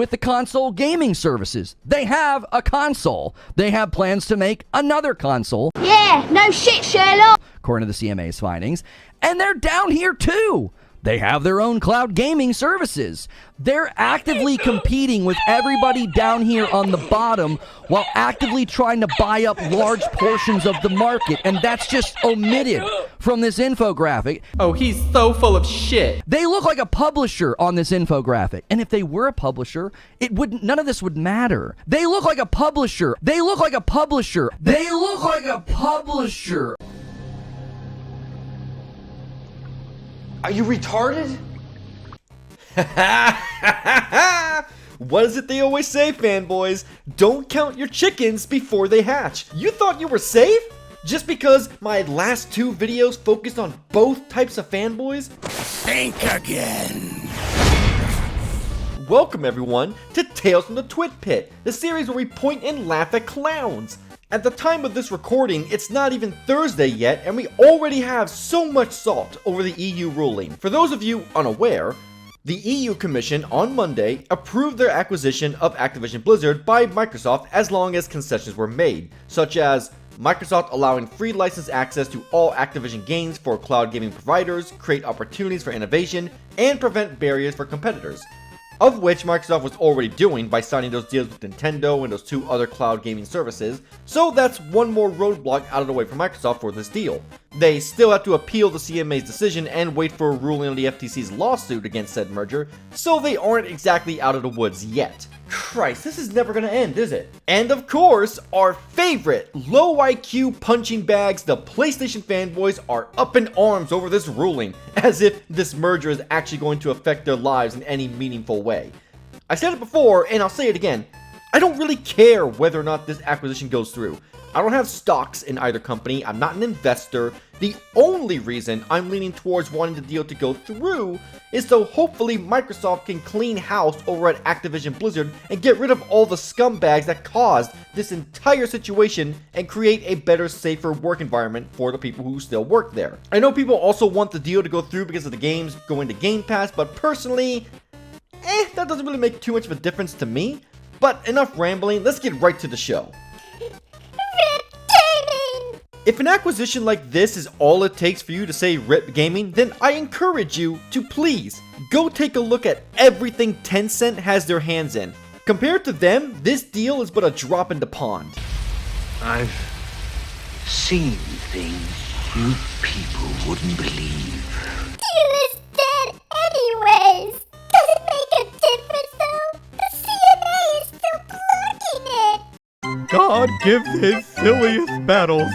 with the console gaming services. They have a console. They have plans to make another console. Yeah, no shit, Sherlock. According to the CMA's findings. And they're down here too. They have their own cloud gaming services. They're actively competing with everybody down here on the bottom while actively trying to buy up large portions of the market. And that's just omitted from this infographic. Oh, he's so full of shit. They look like a publisher on this infographic. And if they were a publisher, none of this would matter. They look like a publisher. They look like a publisher. They look like a publisher. Are you retarded? What is it they always say, fanboys? Don't count your chickens before they hatch. You thought you were safe? Just because my last 2 videos focused on both types of fanboys? Think again. Welcome everyone to Tales from the Twit Pit, the series where we point and laugh at clowns. At the time of this recording, it's not even Thursday yet, and we already have so much salt over the EU ruling. For those of you unaware, the EU Commission on Monday approved their acquisition of Activision Blizzard by Microsoft as long as concessions were made, such as Microsoft allowing free license access to all Activision games for cloud gaming providers, create opportunities for innovation, and prevent barriers for competitors. Of which Microsoft was already doing by signing those deals with Nintendo and those 2 other cloud gaming services, so that's one more roadblock out of the way for Microsoft for this deal. They still have to appeal the CMA's decision and wait for a ruling on the FTC's lawsuit against said merger, so they aren't exactly out of the woods yet. Christ, this is never gonna end, is it? And of course, our favorite low IQ punching bags, the PlayStation fanboys, are up in arms over this ruling, as if this merger is actually going to affect their lives in any meaningful way. I said it before, and I'll say it again, I don't really care whether or not this acquisition goes through. I don't have stocks in either company, I'm not an investor. The only reason I'm leaning towards wanting the deal to go through is so hopefully Microsoft can clean house over at Activision Blizzard and get rid of all the scumbags that caused this entire situation and create a better, safer work environment for the people who still work there. I know people also want the deal to go through because of the games going to Game Pass, but personally, that doesn't really make too much of a difference to me. But enough rambling, let's get right to the show. If an acquisition like this is all it takes for you to say RIP Gaming, then I encourage you to please go take a look at everything Tencent has their hands in. Compared to them, this deal is but a drop in the pond. I've seen things you people wouldn't believe. Deal is dead anyways. Does it make a difference though? The CMA is still blocking it. God gives his silliest battles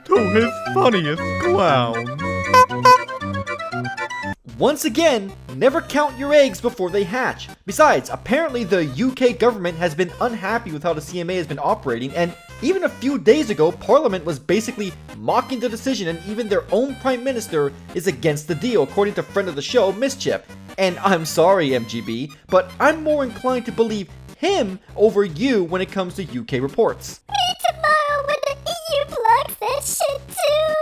to his funniest clowns. Once again, never count your eggs before they hatch. Besides, apparently the UK government has been unhappy with how the CMA has been operating, and even a few days ago, Parliament was basically mocking the decision, and even their own Prime Minister is against the deal, according to friend of the show, Mischief. And I'm sorry, MGB, but I'm more inclined to believe him over you when it comes to UK reports. Maybe tomorrow when the EU blocks that shit too.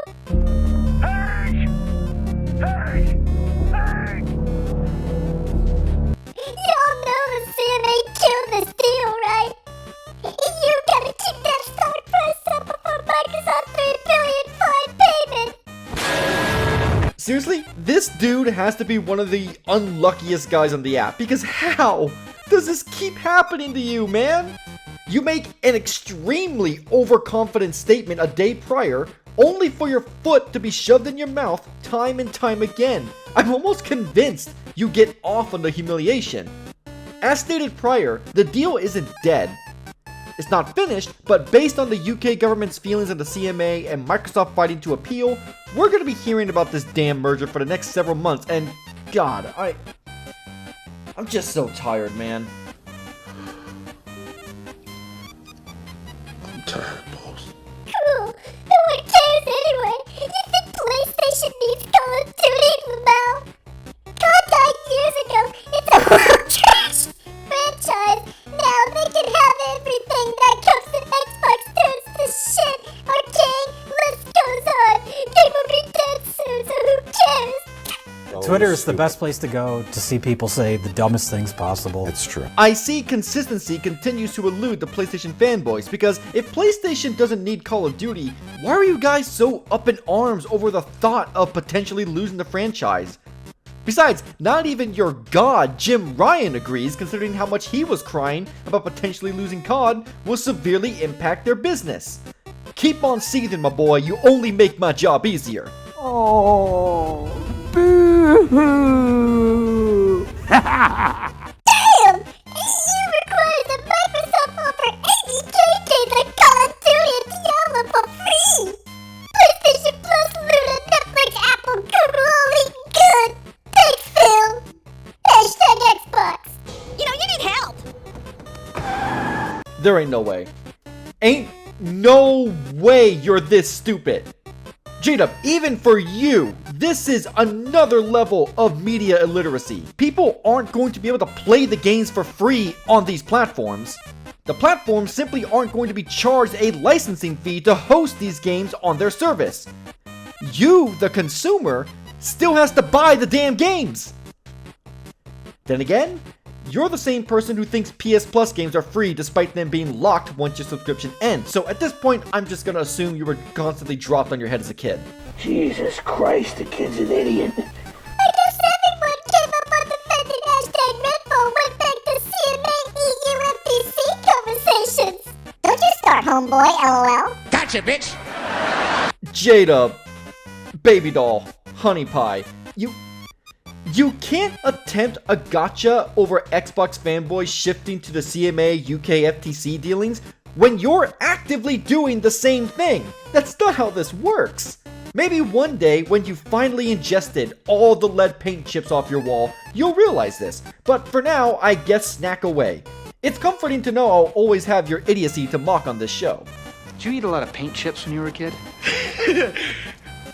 Y'all know the CMA killed this deal, right? You gotta keep that stock price up before Microsoft $3 billion fine payment. Seriously, this dude has to be one of the unluckiest guys on the app, because how does this keep happening to you, man? You make an extremely overconfident statement a day prior, only for your foot to be shoved in your mouth time and time again. I'm almost convinced you get off on the humiliation. As stated prior, the deal isn't dead. It's not finished, but based on the UK government's feelings on the CMA and Microsoft fighting to appeal, we're gonna be hearing about this damn merger for the next several months, and God, I'm just so tired, man. I'm tired, boss. Cool. No one cares anyway. You think PlayStation needs Call of Duty, Lamau? God died years ago. It's a world trash franchise. Now they can have everything that comes to Xbox turns to shit. Arcade, list goes on. They will be dead soon, so who cares? Twitter is the best place to go to see people say the dumbest things possible. It's true. I see consistency continues to elude the PlayStation fanboys, because if PlayStation doesn't need Call of Duty, why are you guys so up in arms over the thought of potentially losing the franchise? Besides, not even your god, Jim Ryan, agrees, considering how much he was crying about potentially losing COD will severely impact their business. Keep on seething, my boy, you only make my job easier. Oh, boo-hoo. Damn! EU requires that Microsoft offer 80k games like Call of Duty and Diablo for free! PlayStation Plus, Luna, Netflix, Apple, Google, all eating good! Thanks, Phil! Hashtag Xbox! You need help! There ain't no way. Ain't no way you're this stupid. J-Dub, even for you, this is another level of media illiteracy. People aren't going to be able to play the games for free on these platforms. The platforms simply aren't going to be charged a licensing fee to host these games on their service. You, the consumer, still has to buy the damn games. Then again, you're the same person who thinks PS Plus games are free despite them being locked once your subscription ends. So at this point, I'm just gonna assume you were constantly dropped on your head as a kid. Jesus Christ, the kid's an idiot. I guess everyone gave up on defending hashtag Redfall, went back to CMA EU FTC conversations. Don't you start, homeboy, LOL. Gotcha, bitch! J-Dub, baby doll, honey pie, you can't attempt a gotcha over Xbox fanboys shifting to the CMA UK FTC dealings when you're actively doing the same thing. That's not how this works. Maybe one day when you finally ingested all the lead paint chips off your wall, you'll realize this. But for now, I guess snack away. It's comforting to know I'll always have your idiocy to mock on this show. Did you eat a lot of paint chips when you were a kid?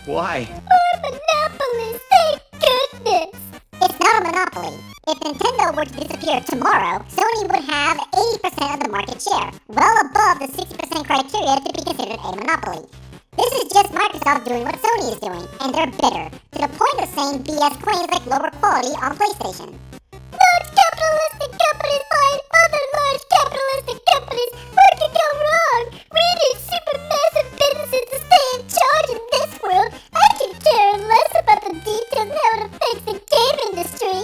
Why? More monopolies, thank goodness! It's not a monopoly. If Nintendo were to disappear tomorrow, Sony would have 80% of the market share, well above the 60% criteria to be considered a monopoly. This is just Microsoft doing what Sony is doing, and they're bitter, to the point of saying BS claims like lower quality on PlayStation. Large capitalistic companies buying other large capitalistic companies. What could go wrong? We need supermassive businesses to stay in charge in this world. I can care less about the details and how it affects the game industry.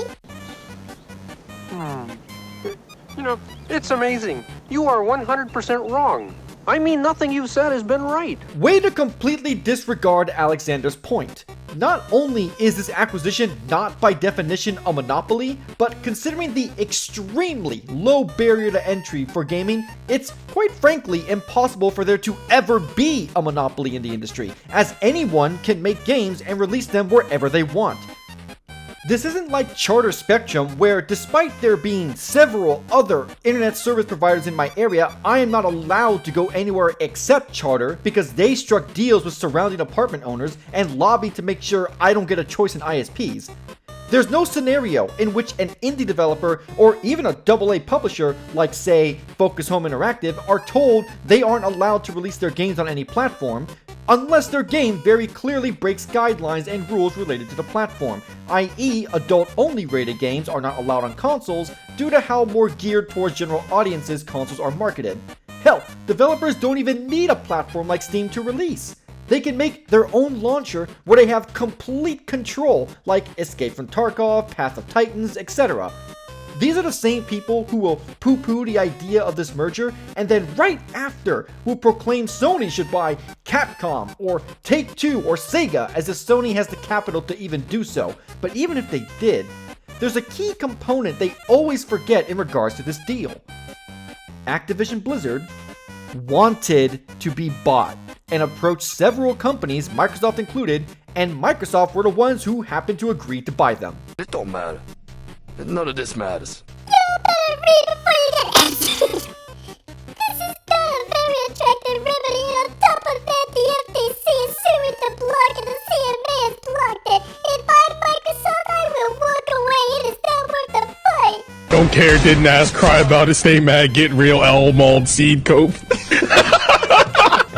It's amazing. You are 100% wrong. I mean, nothing you've said has been right. Way to completely disregard Alexander's point. Not only is this acquisition not by definition a monopoly, but considering the extremely low barrier to entry for gaming, it's quite frankly impossible for there to ever be a monopoly in the industry, as anyone can make games and release them wherever they want. This isn't like Charter Spectrum, where despite there being several other internet service providers in my area, I am not allowed to go anywhere except Charter because they struck deals with surrounding apartment owners and lobbied to make sure I don't get a choice in ISPs. There's no scenario in which an indie developer or even a AA publisher like, say, Focus Home Interactive are told they aren't allowed to release their games on any platform, unless their game very clearly breaks guidelines and rules related to the platform, i.e. adult-only rated games are not allowed on consoles due to how more geared towards general audiences consoles are marketed. Hell, developers don't even need a platform like Steam to release. They can make their own launcher where they have complete control, like Escape from Tarkov, Path of Titans, etc. These are the same people who will poo-poo the idea of this merger, and then right after will proclaim Sony should buy Capcom, or Take-Two, or Sega, as if Sony has the capital to even do so. But even if they did, there's a key component they always forget in regards to this deal. Activision Blizzard wanted to be bought, and approached several companies, Microsoft included, and Microsoft were the ones who happened to agree to buy them. It don't matter. None of this matters. You better read before you get answered. This is not a very attractive remedy, and on top of that, the FTC is suing to block and the CMA has blocked it. If I'm Microsoft, I will walk away. It is not worth the fight. Don't care, didn't ask, cry about it, stay mad, get real, L-Mald, seed cope.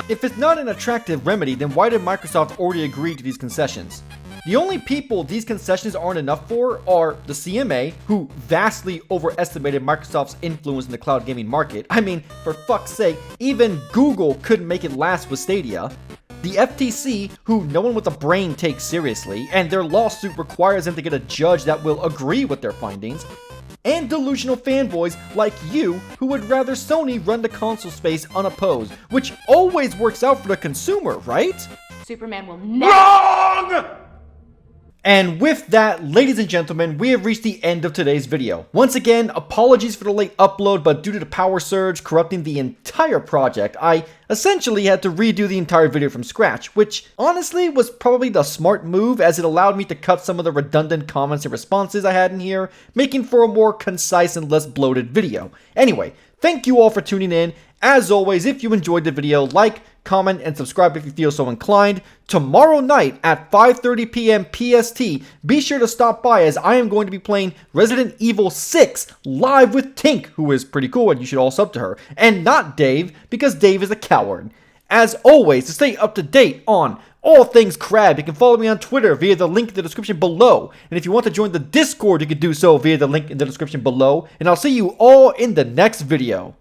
If it's not an attractive remedy, then why did Microsoft already agree to these concessions? The only people these concessions aren't enough for are the CMA, who vastly overestimated Microsoft's influence in the cloud gaming market. I mean, for fuck's sake, even Google couldn't make it last with Stadia. The FTC, who no one with a brain takes seriously, and their lawsuit requires them to get a judge that will agree with their findings. And delusional fanboys like you, who would rather Sony run the console space unopposed, which always works out for the consumer, right? Superman will never— And with that, ladies and gentlemen, we have reached the end of today's video. Once again, apologies for the late upload, but due to the power surge corrupting the entire project, I essentially had to redo the entire video from scratch, which honestly was probably the smart move, as it allowed me to cut some of the redundant comments and responses I had in here, making for a more concise and less bloated video. Anyway, thank you all for tuning in. As always, if you enjoyed the video, like, comment, and subscribe if you feel so inclined. Tomorrow night at 5:30 p.m. PST, be sure to stop by, as I am going to be playing Resident Evil 6 live with Tink, who is pretty cool and you should all sub to her, and not Dave, because Dave is a coward. As always, to stay up to date on all things crab, you can follow me on Twitter via the link in the description below. And if you want to join the Discord, you can do so via the link in the description below. And I'll see you all in the next video.